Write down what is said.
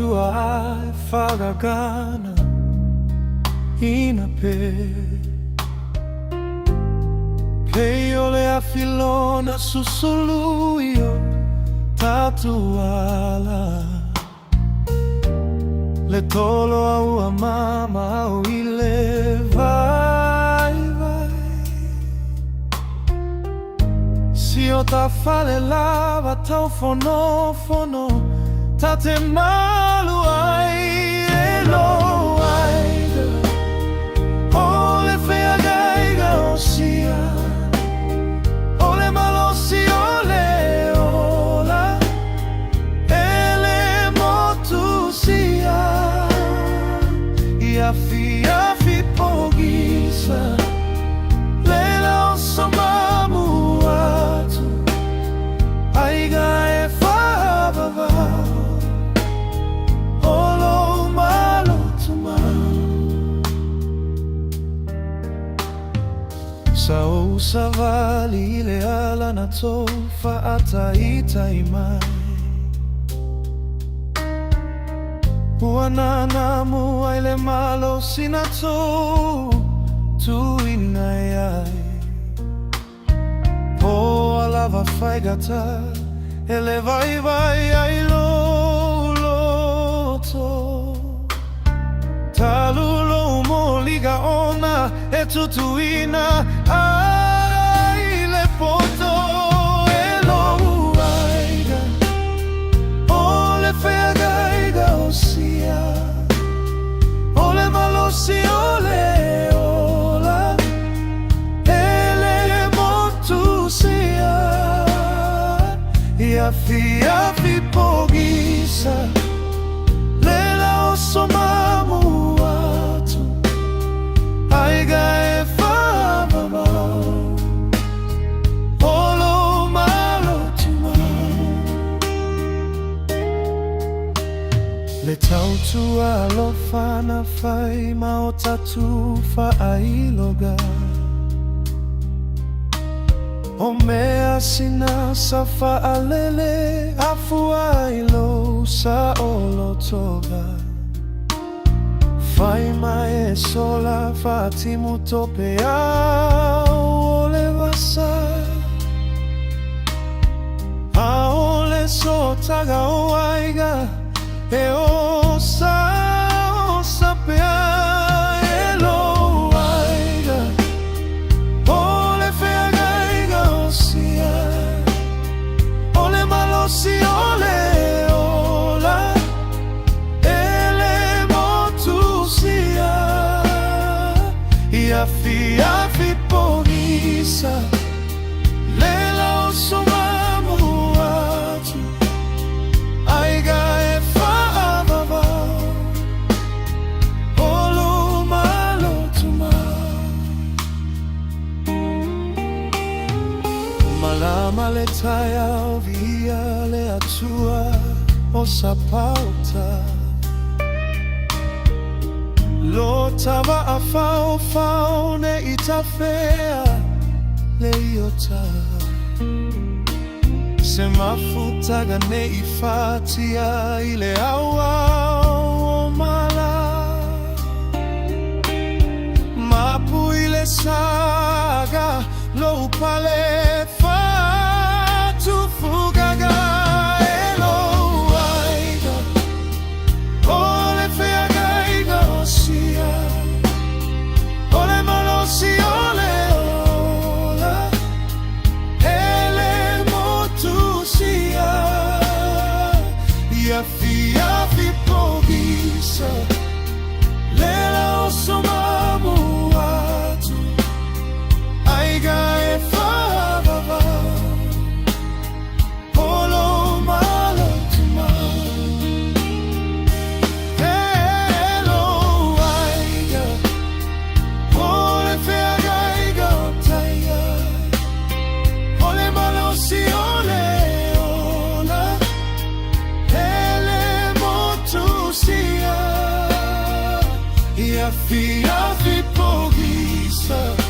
AO-ATUA whakagana ina pe Pei ole a filona susuluio tatuala Le tolo au a mama au ile vai Si o ta fale lava tau fono Ta te malu ai elo Aiga Ole fea gaiga o sia Ole malosi ole ola Ele motu sia Ia fi pogisa Lela o somamu atu Aiga e whabava Sa savali le ala na tofa ataita imai Puana mu ai le malo sina tu inai Po alava faigata ele vai ai loto Talulo mo liga ona e tutuina ai le poto elo aiga ole fea gaiga o sia ole malosi ole ola ele motu sia ia fi pogisa lela o somamu Aiga e whababa Olo malo tuma Le tautua lo whana whai Ma o tatu whaailoga O mea sina sa whaalele Afuailo sa olo toga Fai mai sola fatimu tope au ole vasai Aole so taga o aiga e o sa pea elo aiga Ole fea gaiga o sia Ole malosi ole Fi pogisa Lela o somamu atu Aiga e whaavava Olo malo tuma Malama le tai au via le atua o sapauta Lo tava a fao ne itafea le iota Se mafutaga ne ifatia ile aua o mala Mapu ile saga lo upale fatu fugaga Ole malosi ole ola Ele motu sia Ia fi pogisa Lela o somamu atu Aiga e whabava Olo malo tuma Fi pogisa